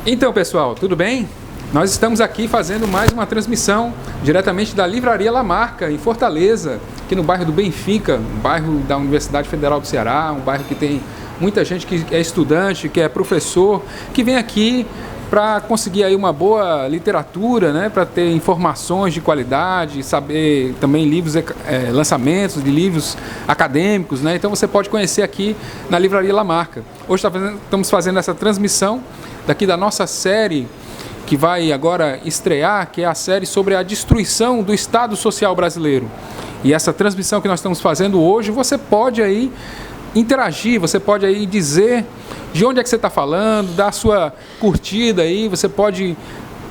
Então, pessoal, tudo bem? Nós estamos aqui fazendo mais uma transmissão diretamente da Livraria La Marca, em Fortaleza, aqui no bairro do Benfica, um bairro da Universidade Federal do Ceará, um bairro que tem muita gente que é estudante, que é professor, que vem aqui para conseguir aí uma boa literatura, né, para ter informações de qualidade, saber também livros, lançamentos de livros acadêmicos, né? Então você pode conhecer aqui na Livraria La Marca. Hoje estamos fazendo essa transmissão daqui da nossa série que vai agora estrear, que é a série sobre a destruição do Estado Social brasileiro. E essa transmissão que nós estamos fazendo hoje, você pode aí interagir, você pode aí dizer de onde é que você está falando, dar a sua curtida aí, você pode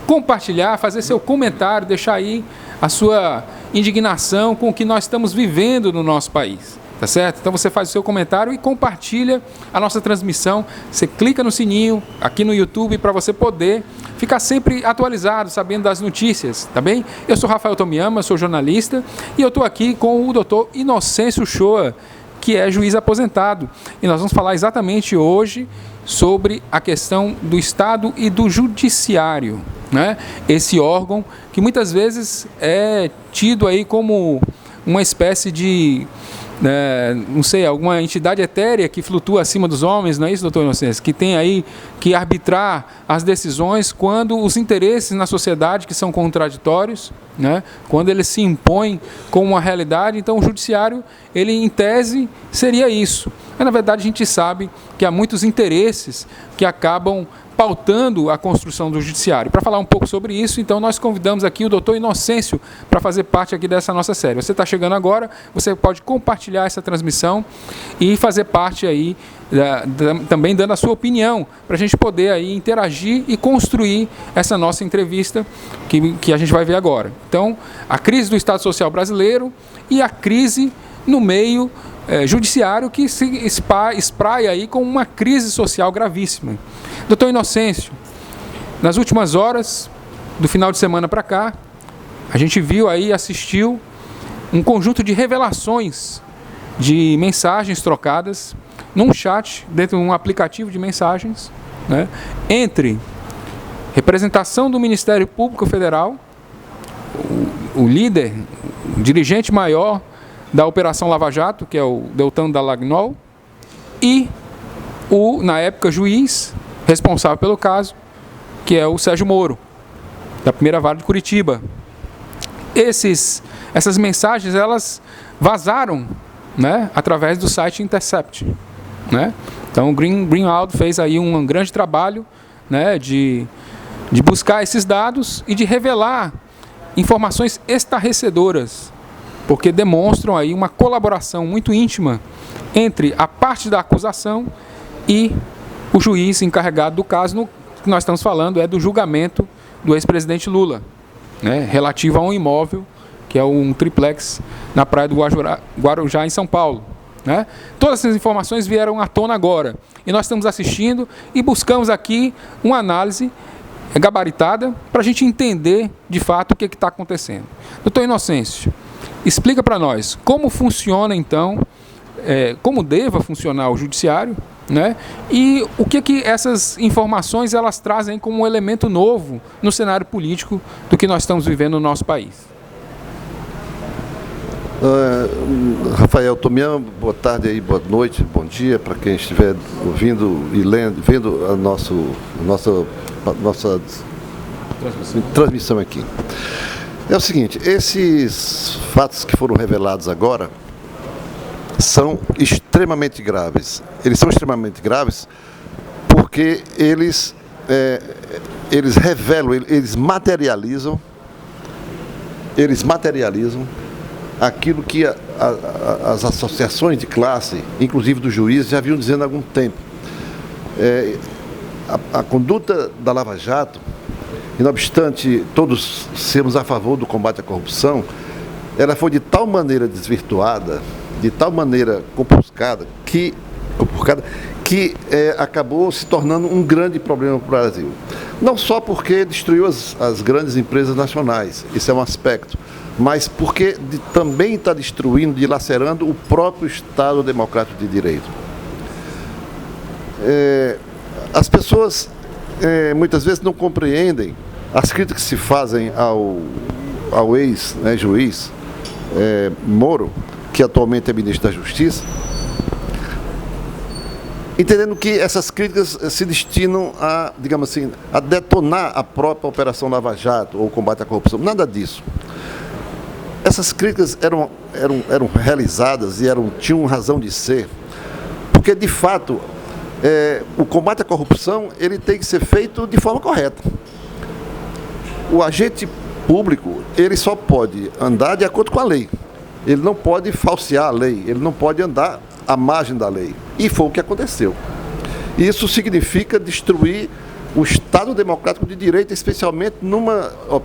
compartilhar, fazer seu comentário, deixar aí a sua indignação com o que nós estamos vivendo no nosso país. Tá certo? Então você faz o seu comentário e compartilha a nossa transmissão. Você clica no sininho aqui no YouTube para você poder ficar sempre atualizado, sabendo das notícias, tá bem? Eu sou Rafael Tomiyama, sou jornalista e eu estou aqui com o Dr. Inocêncio Shoa, que é juiz aposentado. E nós vamos falar exatamente hoje sobre a questão do Estado e do Judiciário, né? Esse órgão que muitas vezes é tido aí como uma espécie de não sei, alguma entidade etérea que flutua acima dos homens, não é isso, doutor Inocêncio? Que tem aí que arbitrar as decisões quando os interesses na sociedade que são contraditórios, né? Quando eles se impõem com uma realidade. Então o judiciário, ele em tese seria isso. Mas na verdade a gente sabe que há muitos interesses que acabam pautando a construção do judiciário. Para falar um pouco sobre isso, então nós convidamos aqui o doutor Inocêncio para fazer parte aqui dessa nossa série. Você está chegando agora, você pode compartilhar essa transmissão e fazer parte aí, também dando a sua opinião, para a gente poder aí interagir e construir essa nossa entrevista que a gente vai ver agora. Então, a crise do Estado Social brasileiro e a crise no meio judiciário que se espraia aí com uma crise social gravíssima. Doutor Inocêncio, nas últimas horas do final de semana para cá, a gente viu aí, assistiu um conjunto de revelações de mensagens trocadas num chat, dentro de um aplicativo de mensagens, né, entre representação do Ministério Público Federal, o líder, o dirigente maior da Operação Lava Jato, que é o Deltan Dallagnol, e o, na época, juiz responsável pelo caso, que é o Sérgio Moro, da primeira vara de Curitiba. Essas mensagens, elas vazaram, né, através do site Intercept, né? Então o Greenwald fez aí um grande trabalho, né, de buscar esses dados e de revelar informações estarrecedoras, porque demonstram aí uma colaboração muito íntima entre a parte da acusação e o juiz encarregado do caso, que nós estamos falando é do julgamento do ex-presidente Lula, né, relativo a um imóvel, que é um triplex na praia do Guarujá, em São Paulo, né? Todas essas informações vieram à tona agora, e nós estamos assistindo e buscamos aqui uma análise gabaritada para a gente entender de fato o que está acontecendo. Doutor Inocêncio, explica para nós como funciona então, como deva funcionar o judiciário, né? E o que essas informações elas trazem como um elemento novo no cenário político do que nós estamos vivendo no nosso país. Rafael Tomiyama, boa tarde aí, boa noite, bom dia para quem estiver ouvindo e vendo a nossa transmissão aqui. É o seguinte, esses fatos que foram revelados agora são extremamente graves. Eles são extremamente graves porque eles revelam, eles materializam aquilo que as associações de classe, inclusive dos juízes, já vinham dizendo há algum tempo. A conduta da Lava Jato, e não obstante todos sermos a favor do combate à corrupção, ela foi de tal maneira desvirtuada, de tal maneira compurcada, que acabou se tornando um grande problema para o Brasil. Não só porque destruiu as grandes empresas nacionais, esse é um aspecto, mas porque também está destruindo, dilacerando o próprio Estado democrático de direito. As pessoas muitas vezes não compreendem as críticas que se fazem ao ex-juiz Moro, que atualmente é ministro da Justiça, entendendo que essas críticas se destinam a, digamos assim, a detonar a própria Operação Lava Jato ou o combate à corrupção. Nada disso. Essas críticas eram realizadas e tinham razão de ser, porque, de fato, o combate à corrupção ele tem que ser feito de forma correta. O agente público ele só pode andar de acordo com a lei. Ele não pode falsear a lei, ele não pode andar à margem da lei. E foi o que aconteceu. Isso significa destruir o Estado democrático de direito, especialmente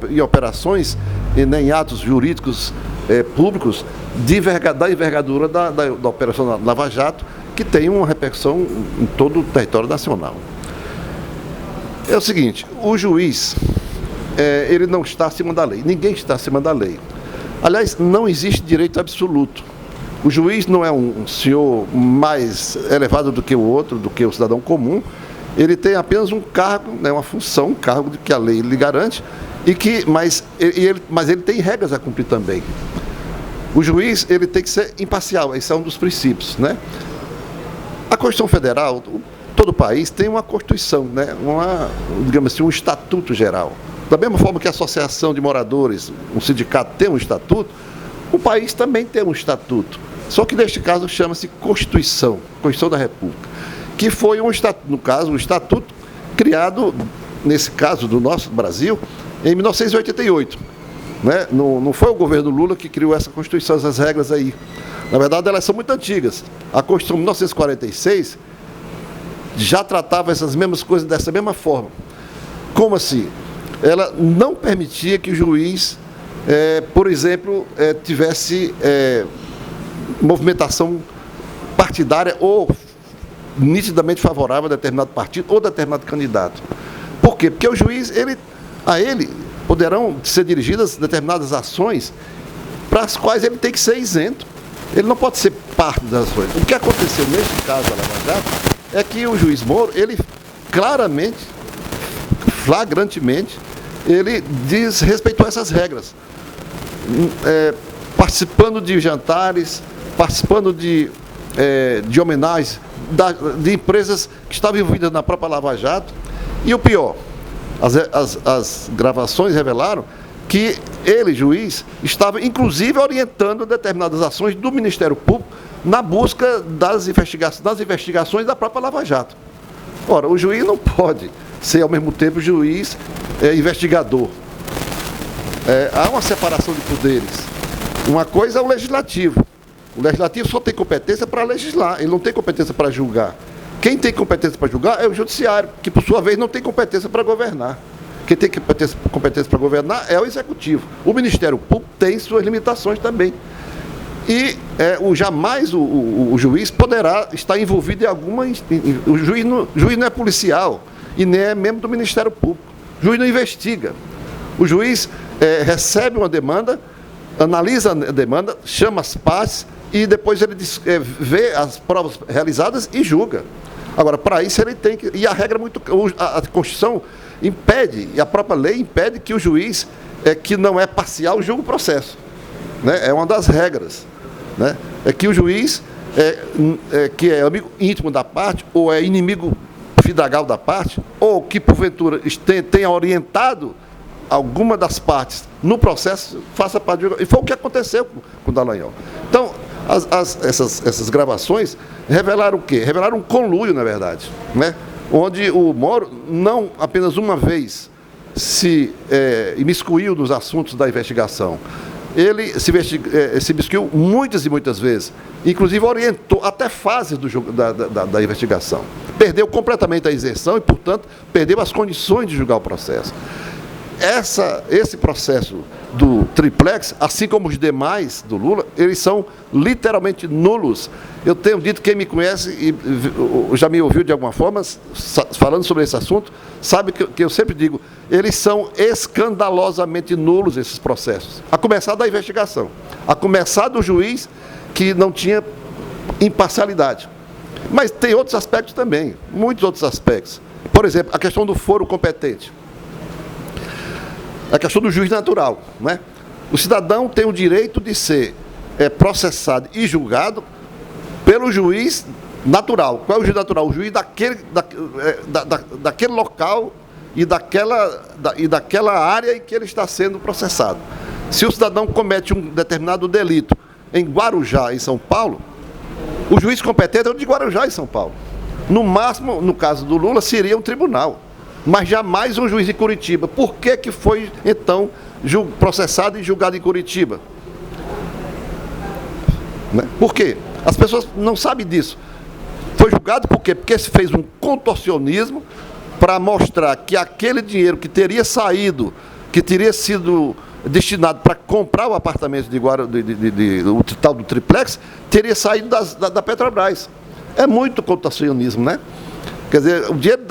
em operações e em atos jurídicos públicos da envergadura da Operação Lava Jato, que tem uma repercussão em todo o território nacional. É o seguinte, o juiz, ele não está acima da lei, ninguém está acima da lei. Aliás, não existe direito absoluto. O juiz não é um senhor mais elevado do que o outro, do que o cidadão comum. Ele tem apenas um cargo, uma função, um cargo que a lei lhe garante, mas ele tem regras a cumprir também. O juiz ele tem que ser imparcial, esse é um dos princípios, né? A Constituição Federal, todo o país tem uma Constituição, digamos assim, um estatuto geral. Da mesma forma que a Associação de Moradores, um sindicato tem um estatuto, o país também tem um estatuto. Só que neste caso chama-se Constituição da República, que foi um estatuto criado, nesse caso do nosso Brasil, em 1988. Né? Não foi o governo Lula que criou essa Constituição, essas regras aí. Na verdade, elas são muito antigas. A Constituição de 1946 já tratava essas mesmas coisas dessa mesma forma. Como assim? Ela não permitia que o juiz, por exemplo, tivesse movimentação partidária ou nitidamente favorável a determinado partido ou determinado candidato. Por quê? Porque o juiz, a ele poderão ser dirigidas determinadas ações para as quais ele tem que ser isento. Ele não pode ser parte das ações. O que aconteceu neste caso da Lava Jato é que o juiz Moro, ele claramente, flagrantemente, ele desrespeitou essas regras, participando de jantares, participando de homenagens de empresas que estavam envolvidas na própria Lava Jato. E o pior, as gravações revelaram que ele, juiz, estava inclusive orientando determinadas ações do Ministério Público na busca das investigações da própria Lava Jato. Ora, o juiz não pode ser ao mesmo tempo juiz investigador. Há uma separação de poderes. Uma coisa é o legislativo. O legislativo só tem competência para legislar, ele não tem competência para julgar. Quem tem competência para julgar é o judiciário, que por sua vez não tem competência para governar. Quem tem competência para governar é o executivo. O Ministério Público tem suas limitações também. E jamais o juiz poderá estar envolvido em alguma... O juiz não é policial e nem é membro do Ministério Público. O juiz não investiga. O juiz recebe uma demanda, analisa a demanda, chama as partes e depois ele vê as provas realizadas e julga. Agora, para isso ele tem que... E a regra é muito... A Constituição impede, e a própria lei impede que o juiz, que não é parcial, julgue o processo. Né? É uma das regras. Né? É que o juiz, que é amigo íntimo da parte, ou é inimigo fidagal da parte, ou que, porventura, tenha orientado alguma das partes no processo, faça parte de... E foi o que aconteceu com o Dallagnol. Então, essas gravações revelaram o quê? Revelaram um conluio, na verdade, né? Onde o Moro não apenas uma vez se imiscuiu nos assuntos da investigação. Ele se imiscuiu muitas e muitas vezes, inclusive orientou até fases da investigação. Perdeu completamente a isenção e, portanto, perdeu as condições de julgar o processo. Esse processo do triplex, assim como os demais do Lula, eles são literalmente nulos. Eu tenho dito, quem me conhece e já me ouviu de alguma forma, falando sobre esse assunto, sabe que eu sempre digo, eles são escandalosamente nulos, esses processos. A começar da investigação, a começar do juiz que não tinha imparcialidade. Mas tem outros aspectos também, muitos outros aspectos. Por exemplo, a questão do foro competente. A questão do juiz natural, né? O cidadão tem o direito de ser processado e julgado pelo juiz natural. Qual é o juiz natural? O juiz daquele local e daquela área em que ele está sendo processado. Se o cidadão comete um determinado delito em Guarujá, em São Paulo, o juiz competente é o de Guarujá, em São Paulo. No máximo, no caso do Lula, seria um tribunal, mas jamais um juiz de Curitiba. Por que foi, então, processado e julgado em Curitiba? Por quê? As pessoas não sabem disso. Foi julgado por quê? Porque se fez um contorcionismo para mostrar que aquele dinheiro que teria saído, que teria sido destinado para comprar o apartamento o tal do triplex, teria saído da Petrobras. É muito contorcionismo, né? Quer dizer, o dinheiro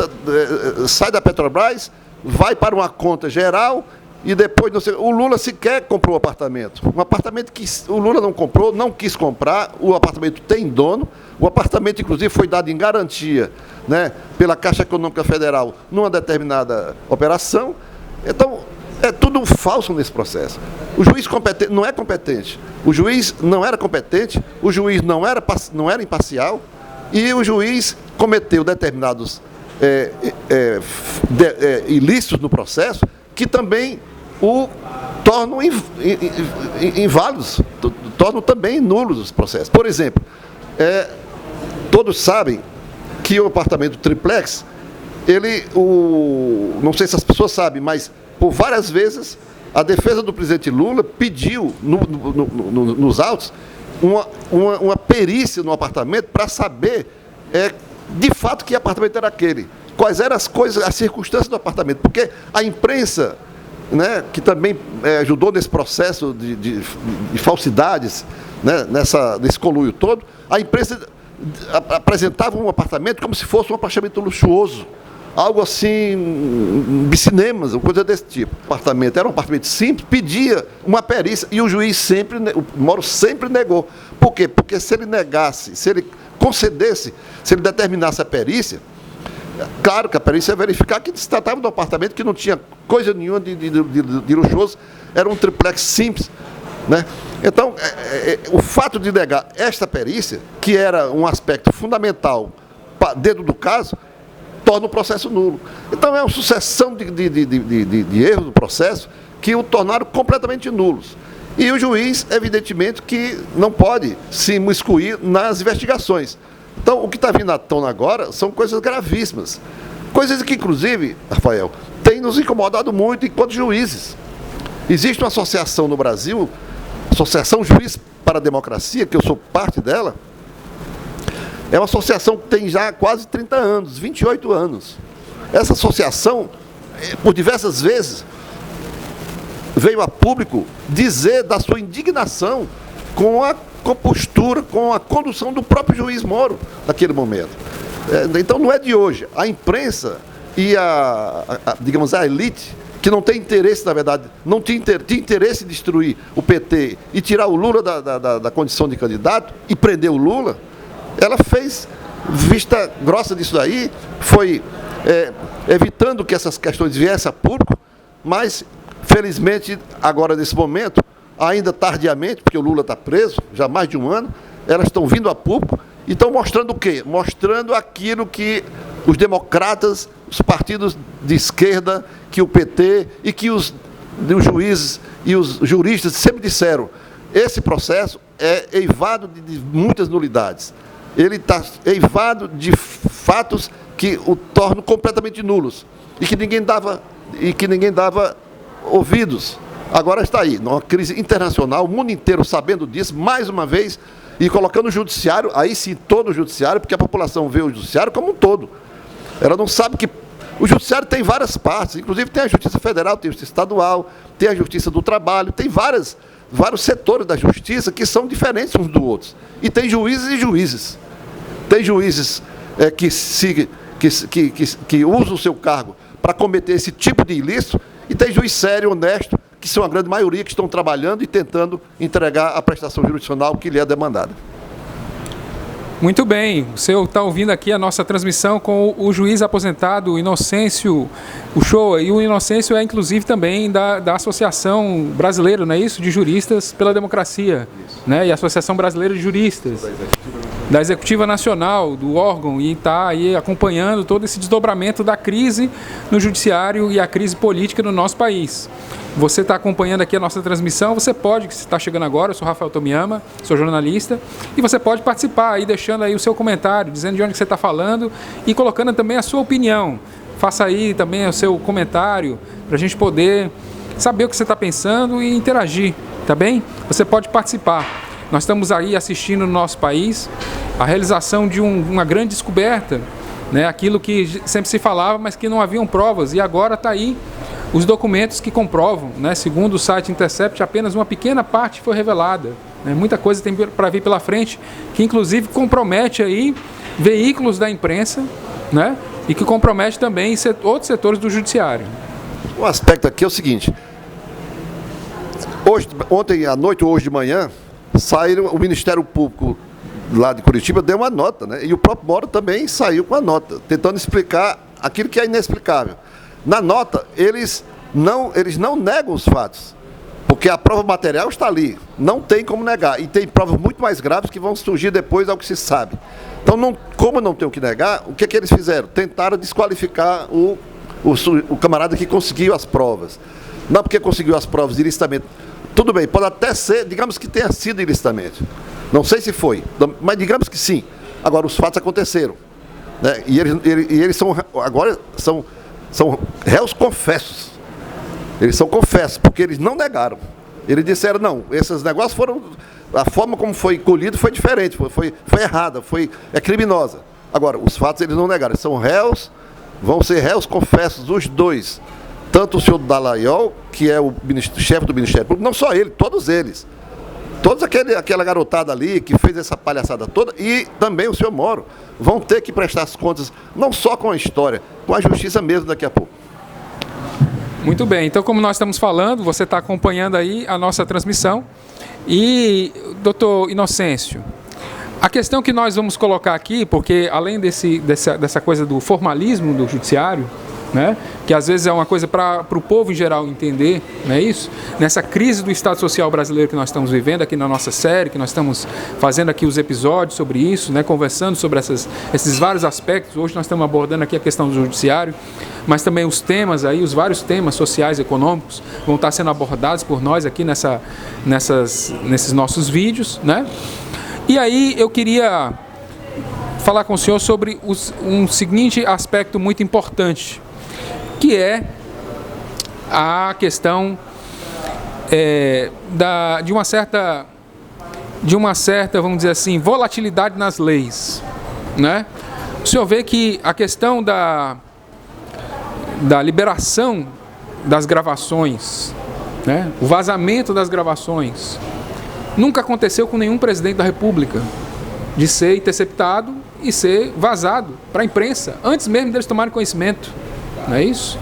sai da Petrobras, vai para uma conta geral e depois, não sei, o Lula sequer comprou o apartamento. Um apartamento que o Lula não comprou, não quis comprar, o apartamento tem dono, o apartamento, inclusive, foi dado em garantia, né, pela Caixa Econômica Federal numa determinada operação. Então, é tudo falso nesse processo. O juiz competente não é competente, o juiz não era competente, o juiz não era imparcial e o juiz cometeu determinados ilícitos no processo que também o tornam inválidos, tornam também nulos os processos. Por exemplo, todos sabem que o apartamento triplex, não sei se as pessoas sabem, mas por várias vezes a defesa do presidente Lula pediu nos autos uma perícia no apartamento para saber de fato que apartamento era aquele, quais eram as circunstâncias do apartamento, porque a imprensa, né, que também ajudou nesse processo de falsidades, né, nesse conluio todo, a imprensa apresentava um apartamento como se fosse um apartamento luxuoso, algo assim, de cinemas, uma coisa desse tipo. O apartamento era um apartamento simples, pedia uma perícia e o juiz o Moro sempre negou. Por quê? Porque se ele negasse, se ele concedesse, se ele determinasse a perícia, claro que a perícia ia verificar que se tratava de um apartamento que não tinha coisa nenhuma de luxuoso, era um triplex simples, né? Então, o fato de negar esta perícia, que era um aspecto fundamental dentro do caso, torna o processo nulo. Então, é uma sucessão de erros do processo que o tornaram completamente nulos. E o juiz, evidentemente, que não pode se imiscuir nas investigações. Então, o que está vindo à tona agora são coisas gravíssimas. Coisas que, inclusive, Rafael, tem nos incomodado muito enquanto juízes. Existe uma associação no Brasil, Associação Juiz para a Democracia, que eu sou parte dela. É uma associação que tem já quase 30 anos, 28 anos. Essa associação, por diversas vezes, veio a público dizer da sua indignação com a postura, com a condução do próprio juiz Moro naquele momento. Então não é de hoje. A imprensa e digamos, a elite, que não tem interesse, na verdade, não tinha interesse em destruir o PT e tirar o Lula da condição de candidato e prender o Lula, ela fez vista grossa disso daí, foi evitando que essas questões viessem a público, mas, felizmente, agora, nesse momento, ainda tardiamente, porque o Lula está preso, já há mais de um ano, elas estão vindo a público e estão mostrando o quê? Mostrando aquilo que os democratas, os partidos de esquerda, que o PT e que os juízes e os juristas sempre disseram: esse processo é eivado de muitas nulidades. Ele está eivado de fatos que o tornam completamente nulos e que ninguém dava ouvidos. Agora está aí, numa crise internacional, o mundo inteiro sabendo disso, mais uma vez, e colocando o judiciário, aí sim todo o judiciário, porque a população vê o judiciário como um todo. Ela não sabe que o judiciário tem várias partes, inclusive tem a Justiça Federal, tem a Justiça Estadual, tem a Justiça do Trabalho, tem vários setores da Justiça que são diferentes uns dos outros. E tem juízes e juízes. Tem juízes que usam o seu cargo para cometer esse tipo de ilícito, e tem juiz sério, honesto, que são a grande maioria que estão trabalhando e tentando entregar a prestação jurisdicional que lhe é demandada. Muito bem, o senhor está ouvindo aqui a nossa transmissão com o juiz aposentado Inocêncio Uchoa, e o Inocêncio é inclusive também da Associação Brasileira, não é isso? De Juristas pela Democracia, né? E a Associação Brasileira de Juristas, da Executiva Nacional, do órgão, e está aí acompanhando todo esse desdobramento da crise no judiciário e a crise política no nosso país. Você está acompanhando aqui a nossa transmissão, você pode, que está chegando agora, eu sou Rafael Tomiyama, sou jornalista, e você pode participar aí, deixando aí o seu comentário, dizendo de onde você está falando e colocando também a sua opinião. Faça aí também o seu comentário, para a gente poder saber o que você está pensando e interagir, tá bem? Você pode participar. Nós estamos aí assistindo no nosso país a realização de uma grande descoberta, né? Aquilo que sempre se falava, mas que não haviam provas, e agora está aí os documentos que comprovam, né? Segundo o site Intercept, apenas uma pequena parte foi revelada, né? Muita coisa tem para vir pela frente, que inclusive compromete aí veículos da imprensa, né? E que compromete também outros setores do judiciário. Um aspecto aqui é o seguinte: ontem à noite ou hoje de manhã, o Ministério Público lá de Curitiba deu uma nota, né? E o próprio Moro também saiu com a nota, tentando explicar aquilo que é inexplicável. Na nota, eles não negam os fatos, porque a prova material está ali, não tem como negar, e tem provas muito mais graves que vão surgir depois ao que se sabe. Então, como não tem o que negar, o que eles fizeram? Tentaram desqualificar o camarada que conseguiu as provas. Não porque conseguiu as provas ilicitamente. Tudo bem, pode até ser, digamos que tenha sido ilicitamente. Não sei se foi, mas digamos que sim. Agora, os fatos aconteceram, né? E eles agora são réus confessos. Eles são confessos, porque eles não negaram. Eles disseram, não, esses negócios foram... A forma como foi colhido foi diferente, foi errada, é criminosa. Agora, os fatos eles não negaram. Eles são réus, vão ser réus confessos, os dois. Tanto o senhor Dallagnol, que é o chefe do Ministério Público, não só ele, todos eles. Todos aquela garotada ali que fez essa palhaçada toda, e também o senhor Moro, vão ter que prestar as contas, não só com a história, com a justiça mesmo daqui a pouco. Muito bem, então como nós estamos falando, você está acompanhando aí a nossa transmissão. E, doutor Inocêncio, a questão que nós vamos colocar aqui, porque além dessa coisa do formalismo do judiciário, né, que às vezes é uma coisa para o povo em geral entender, não é isso? Nessa crise do Estado Social brasileiro que nós estamos vivendo aqui na nossa série, que nós estamos fazendo aqui os episódios sobre isso, né, conversando sobre esses vários aspectos. Hoje nós estamos abordando aqui a questão do judiciário, mas também os temas aí, os vários temas sociais e econômicos vão estar sendo abordados por nós aqui nesses nossos vídeos, né? E aí eu queria falar com o senhor sobre um seguinte aspecto muito importante, que é a questão de uma certa, vamos dizer assim, volatilidade nas leis, né? O senhor vê que a questão da liberação das gravações, né? O vazamento das gravações, nunca aconteceu com nenhum presidente da República, de ser interceptado e ser vazado para a imprensa, antes mesmo deles tomarem conhecimento. Não é isso?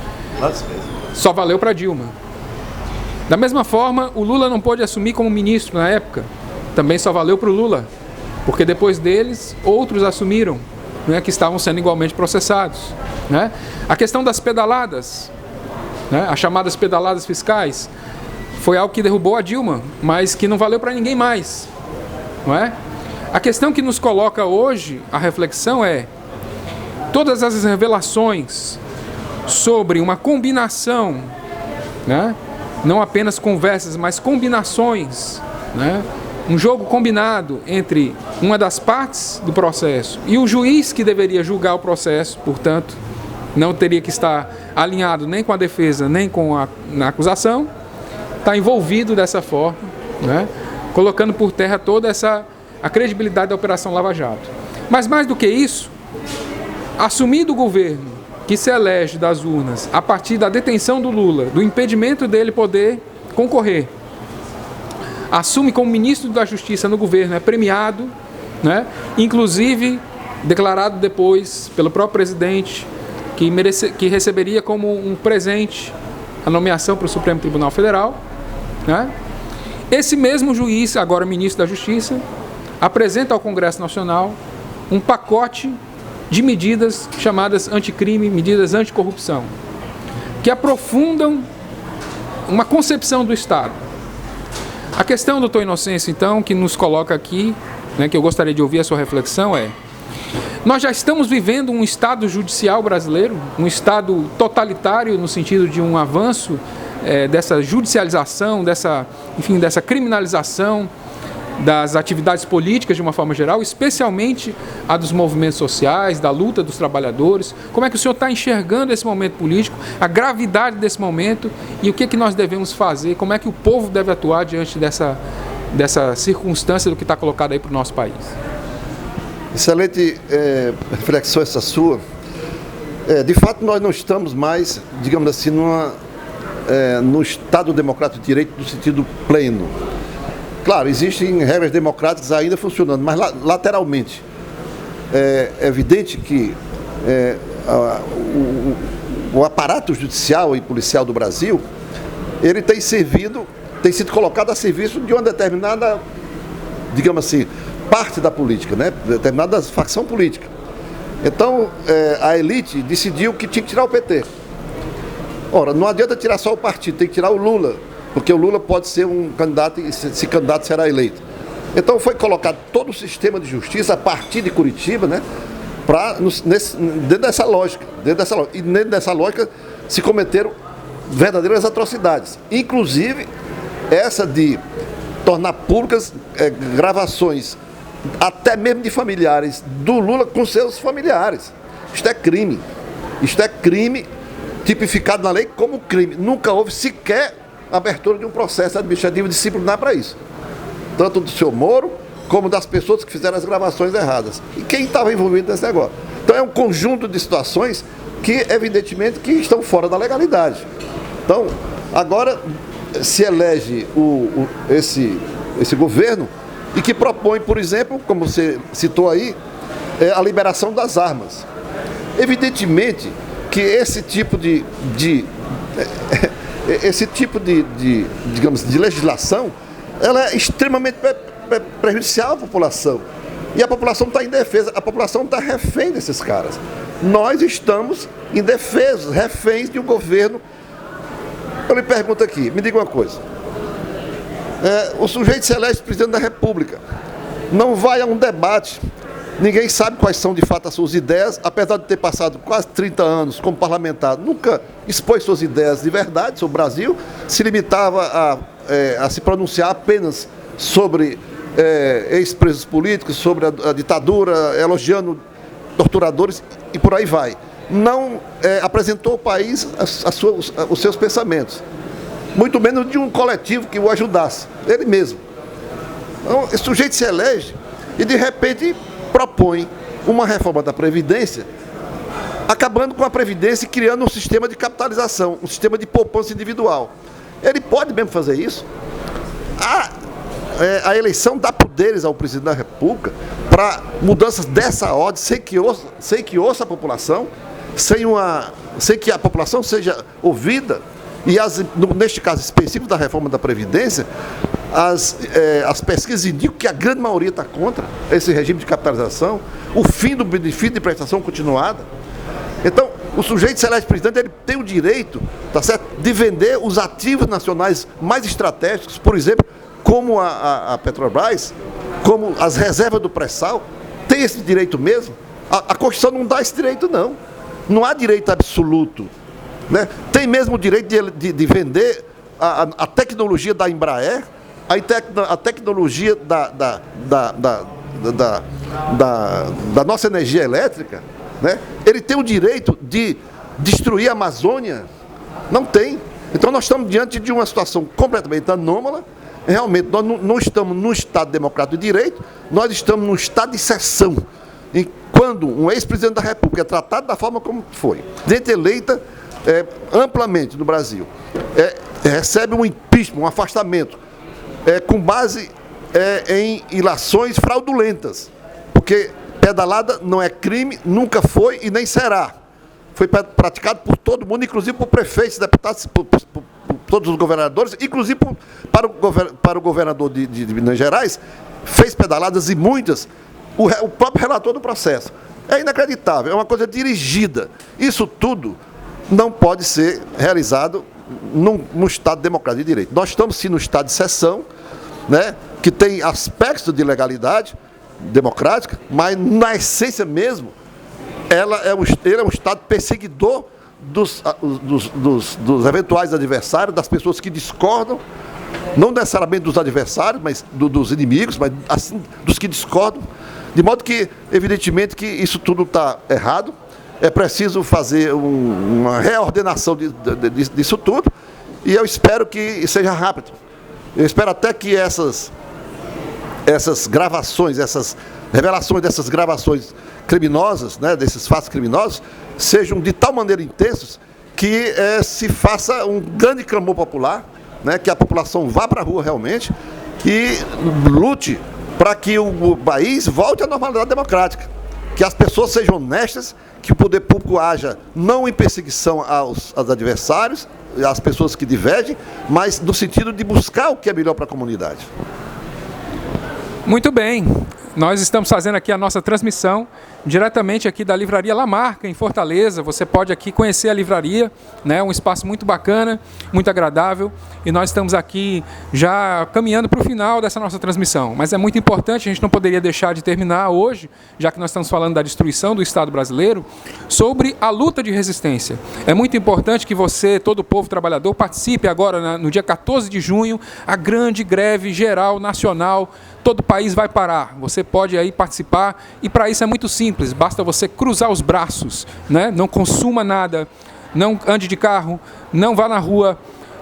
Só valeu para Dilma. Da mesma forma, o Lula não pôde assumir como ministro na época. Também só valeu para o Lula, porque depois deles, outros assumiram, né, que estavam sendo igualmente processados, né? A questão das pedaladas, né, as chamadas pedaladas fiscais, foi algo que derrubou a Dilma, mas que não valeu para ninguém mais, não é? A questão que nos coloca hoje, a reflexão é: todas as revelações sobre uma combinação, né, não apenas conversas, mas combinações, né, um jogo combinado entre uma das partes do processo e o juiz que deveria julgar o processo, portanto, não teria que estar alinhado nem com a defesa, nem com a acusação, está envolvido dessa forma, né, colocando por terra toda a credibilidade da Operação Lava Jato. Mas mais do que isso, assumindo o governo que se elege das urnas a partir da detenção do Lula, do impedimento dele poder concorrer, assume como ministro da Justiça no governo, é premiado, né? Inclusive declarado depois pelo próprio presidente que receberia como um presente a nomeação para o Supremo Tribunal Federal, né? Esse mesmo juiz, agora ministro da Justiça, apresenta ao Congresso Nacional um pacote de medidas chamadas anticrime, medidas anticorrupção, que aprofundam uma concepção do Estado. A questão, doutor Inocêncio, então, que nos coloca aqui, né, que eu gostaria de ouvir a sua reflexão é: nós já estamos vivendo um Estado judicial brasileiro, um Estado totalitário no sentido de um avanço dessa judicialização, dessa criminalização das atividades políticas de uma forma geral, especialmente a dos movimentos sociais, da luta dos trabalhadores. Como é que o senhor está enxergando esse momento político, a gravidade desse momento e o que nós devemos fazer, como é que o povo deve atuar diante dessa circunstância do que está colocado aí para o nosso país? Excelente reflexão essa sua. De fato, nós não estamos mais, digamos assim, no Estado democrático de direito no sentido pleno. Claro, existem regras democráticas ainda funcionando, mas lateralmente. É evidente que o aparato judicial e policial do Brasil, ele tem sido colocado a serviço de uma determinada, digamos assim, parte da política, né? Determinada facção política. Então, a elite decidiu que tinha que tirar o PT. Ora, não adianta tirar só o partido, tem que tirar o Lula, porque o Lula pode ser um candidato e esse candidato será eleito. Então foi colocado todo o sistema de justiça a partir de Curitiba, né, dentro dessa lógica. E dentro dessa lógica se cometeram verdadeiras atrocidades. Inclusive essa de tornar públicas gravações, até mesmo de familiares do Lula com seus familiares. Isto é crime. Isto é crime tipificado na lei como crime. Nunca houve sequer abertura de um processo administrativo disciplinar para isso. Tanto do senhor Moro, como das pessoas que fizeram as gravações erradas. E quem estava envolvido nesse negócio. Então é um conjunto de situações que, evidentemente, que estão fora da legalidade. Então, agora se elege esse governo e que propõe, por exemplo, como você citou aí, a liberação das armas. Evidentemente que esse tipo de digamos, de legislação, ela é extremamente prejudicial à população. E a população está indefesa, a população está refém desses caras. Nós estamos indefesos, reféns de um governo. Eu lhe pergunto aqui, me diga uma coisa. O sujeito se elege presidente da República, não vai a um debate, ninguém sabe quais são de fato as suas ideias, apesar de ter passado quase 30 anos como parlamentar, nunca expôs suas ideias de verdade sobre o Brasil, se limitava a se pronunciar apenas sobre ex-presos políticos, sobre a ditadura, elogiando torturadores e por aí vai. Não apresentou ao país os seus pensamentos, muito menos de um coletivo que o ajudasse, ele mesmo. Então, esse sujeito se elege e de repente propõe uma reforma da Previdência, acabando com a Previdência e criando um sistema de capitalização, um sistema de poupança individual. Ele pode mesmo fazer isso? A eleição dá poderes ao presidente da República para mudanças dessa ordem, sem que ouça a população, sem que a população seja ouvida. E neste caso específico da reforma da Previdência, as pesquisas indicam que a grande maioria está contra esse regime de capitalização, o fim do benefício de prestação continuada. Então, o sujeito se elege presidente, ele tem o direito, tá certo, de vender os ativos nacionais mais estratégicos, por exemplo, como a Petrobras, como as reservas do pré-sal. Tem esse direito mesmo? A Constituição não dá esse direito, não. Não há direito absoluto, né? Tem mesmo o direito de vender a tecnologia da Embraer, a tecnologia da nossa energia elétrica, né? Ele tem o direito de destruir a Amazônia? Não tem. Então nós estamos diante de uma situação completamente anômala. Realmente nós não estamos num Estado democrático de direito, nós estamos num estado de exceção. E quando um ex-presidente da República é tratado da forma como foi, gente eleita amplamente no Brasil, recebe um impeachment, um afastamento, com base em ilações fraudulentas, porque pedalada não é crime, nunca foi e nem será. Foi praticado por todo mundo, inclusive por prefeitos, deputados, por todos os governadores, inclusive para o governador de Minas Gerais, fez pedaladas e muitas. o próprio relator do processo. É inacreditável, é uma coisa dirigida. Isso tudo não pode ser realizado num Estado democrático de direito. Nós estamos sim no Estado de exceção, né, que tem aspectos de legalidade democrática, mas na essência mesmo, ele é um Estado perseguidor dos eventuais adversários, das pessoas que discordam, não necessariamente dos adversários, mas dos inimigos, mas assim, dos que discordam, de modo que, evidentemente, que isso tudo está errado. É preciso fazer uma reordenação disso tudo, e eu espero que seja rápido. Eu espero até que essas gravações, essas revelações dessas gravações criminosas, né, desses fatos criminosos, sejam de tal maneira intensos que se faça um grande clamor popular, né, que a população vá para a rua realmente e lute para que o país volte à normalidade democrática, que as pessoas sejam honestas, que o poder público haja não em perseguição aos adversários, às pessoas que divergem, mas no sentido de buscar o que é melhor para a comunidade. Muito bem, nós estamos fazendo aqui a nossa transmissão diretamente aqui da Livraria La Marca, em Fortaleza. Você pode aqui conhecer a livraria, né? Um espaço muito bacana, muito agradável, e nós estamos aqui já caminhando para o final dessa nossa transmissão. Mas é muito importante, a gente não poderia deixar de terminar hoje, já que nós estamos falando da destruição do Estado brasileiro, sobre a luta de resistência. É muito importante que você, todo o povo trabalhador, participe agora, no dia 14 de junho, a grande greve geral nacional. Todo o país vai parar, você pode aí participar, e para isso é muito simples, basta você cruzar os braços, né? Não consuma nada, não ande de carro, não vá na rua,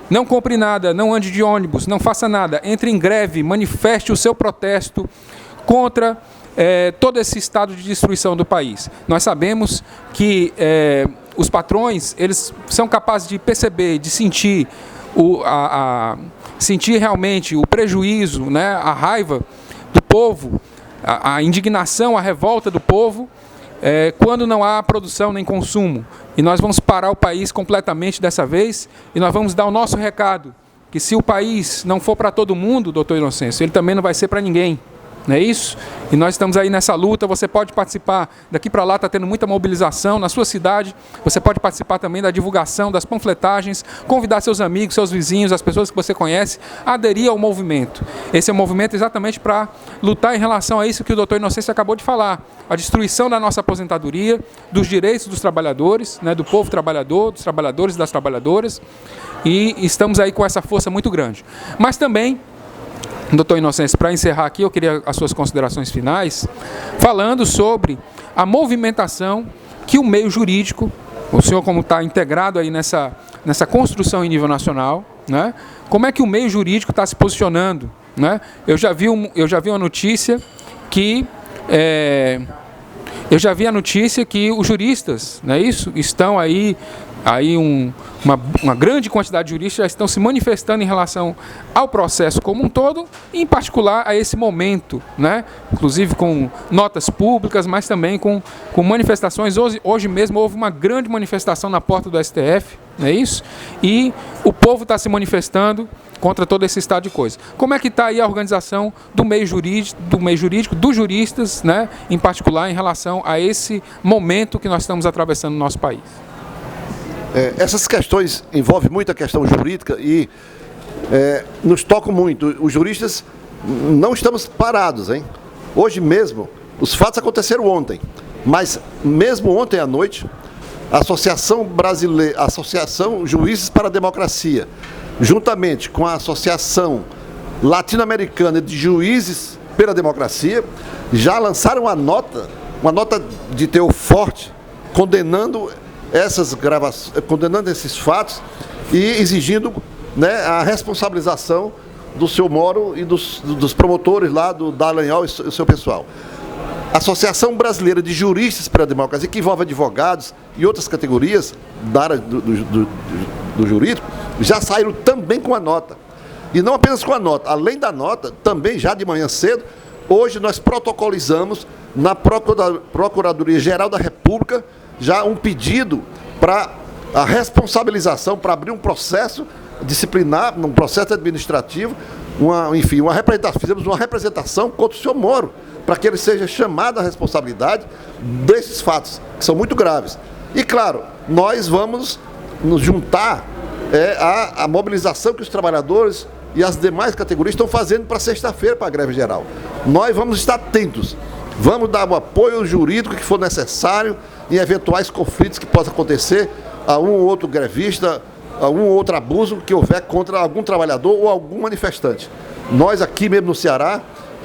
não compre nada, não ande de ônibus, não faça nada, entre em greve, manifeste o seu protesto contra todo esse estado de destruição do país. Nós sabemos que os patrões, eles são capazes de perceber, de sentir sentir realmente o prejuízo, né, a raiva do povo, a indignação, a revolta do povo, quando não há produção nem consumo. E nós vamos parar o país completamente dessa vez, e nós vamos dar o nosso recado, que se o país não for para todo mundo, doutor Inocêncio, ele também não vai ser para ninguém. Não é isso? E nós estamos aí nessa luta, você pode participar, daqui para lá está tendo muita mobilização na sua cidade, você pode participar também da divulgação, das panfletagens, convidar seus amigos, seus vizinhos, as pessoas que você conhece, a aderir ao movimento. Esse é um movimento exatamente para lutar em relação a isso que o doutor Inocêncio acabou de falar, a destruição da nossa aposentadoria, dos direitos dos trabalhadores, né, do povo trabalhador, dos trabalhadores e das trabalhadoras, e estamos aí com essa força muito grande. Mas também, doutor Inocêncio, para encerrar aqui, eu queria as suas considerações finais, falando sobre a movimentação que o meio jurídico, o senhor como está integrado aí nessa construção em nível nacional, né? Como é que o meio jurídico está se posicionando, né? Eu já vi uma notícia que os juristas, não é isso, estão aí uma grande quantidade de juristas já estão se manifestando em relação ao processo como um todo, e em particular a esse momento, né? Inclusive com notas públicas, mas também com manifestações. Hoje mesmo houve uma grande manifestação na porta do STF, não é isso? E o povo está se manifestando contra todo esse estado de coisas. Como é que está aí a organização do meio jurídico, dos juristas, né? Em particular em relação a esse momento que nós estamos atravessando no nosso país? Essas questões envolvem muita questão jurídica e nos tocam muito. Os juristas não estamos parados, hein? Hoje mesmo, os fatos aconteceram ontem, mas mesmo ontem à noite, a Associação Juízes para a Democracia, juntamente com a Associação Latino-Americana de Juízes pela Democracia, já lançaram uma nota de teor forte, condenando esses fatos e exigindo, né, a responsabilização do seu Moro e dos promotores lá, do Dallagnol e o seu pessoal. A Associação Brasileira de Juristas pela Democracia, que envolve advogados e outras categorias da área do jurídico, já saíram também com a nota. E não apenas com a nota, além da nota, também já de manhã cedo, hoje nós protocolizamos na Procuradoria-Geral da República já um pedido para a responsabilização, para abrir um processo disciplinar, um processo administrativo, uma representação, fizemos uma representação contra o senhor Moro, para que ele seja chamado à responsabilidade desses fatos, que são muito graves. E, claro, nós vamos nos juntar à mobilização que os trabalhadores e as demais categorias estão fazendo para sexta-feira, para a greve geral. Nós vamos estar atentos, vamos dar o apoio jurídico que for necessário em eventuais conflitos que possam acontecer a um ou outro grevista, a um ou outro abuso que houver contra algum trabalhador ou algum manifestante. Nós aqui mesmo no Ceará,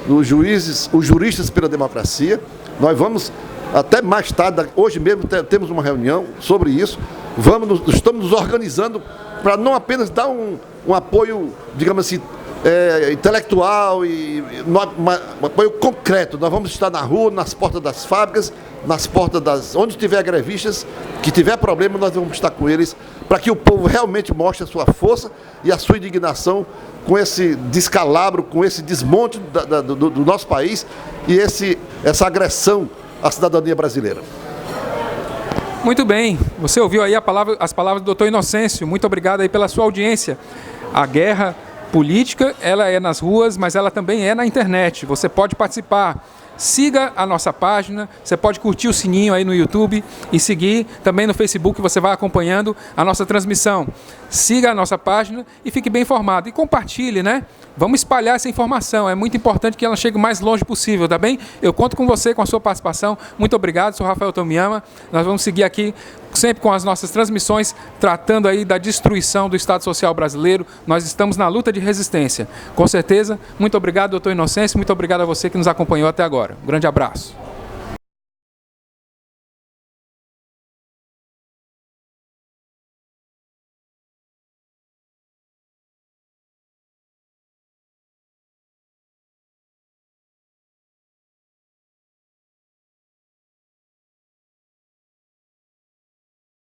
os juristas pela democracia, nós vamos, até mais tarde, hoje mesmo temos uma reunião sobre isso, estamos nos organizando para não apenas dar um apoio, digamos assim, intelectual e um apoio concreto. Nós vamos estar na rua, nas portas das fábricas, nas portas onde tiver grevistas, que tiver problema, nós vamos estar com eles, para que o povo realmente mostre a sua força e a sua indignação com esse descalabro, com esse desmonte do nosso país e essa agressão à cidadania brasileira. Muito bem, você ouviu aí as palavras do doutor Inocêncio. Muito obrigado aí pela sua audiência. A guerra política, ela é nas ruas, mas ela também é na internet. Você pode participar. Siga a nossa página, você pode curtir o sininho aí no YouTube e seguir também no Facebook, você vai acompanhando a nossa transmissão. Siga a nossa página e fique bem informado. E compartilhe, né? Vamos espalhar essa informação, é muito importante que ela chegue o mais longe possível, tá bem? Eu conto com você, com a sua participação. Muito obrigado, sou Rafael Tomiyama. Nós vamos seguir aqui sempre com as nossas transmissões, tratando aí da destruição do Estado Social brasileiro. Nós estamos na luta de resistência. Com certeza, muito obrigado, doutor Inocêncio, muito obrigado a você que nos acompanhou até agora. Um grande abraço.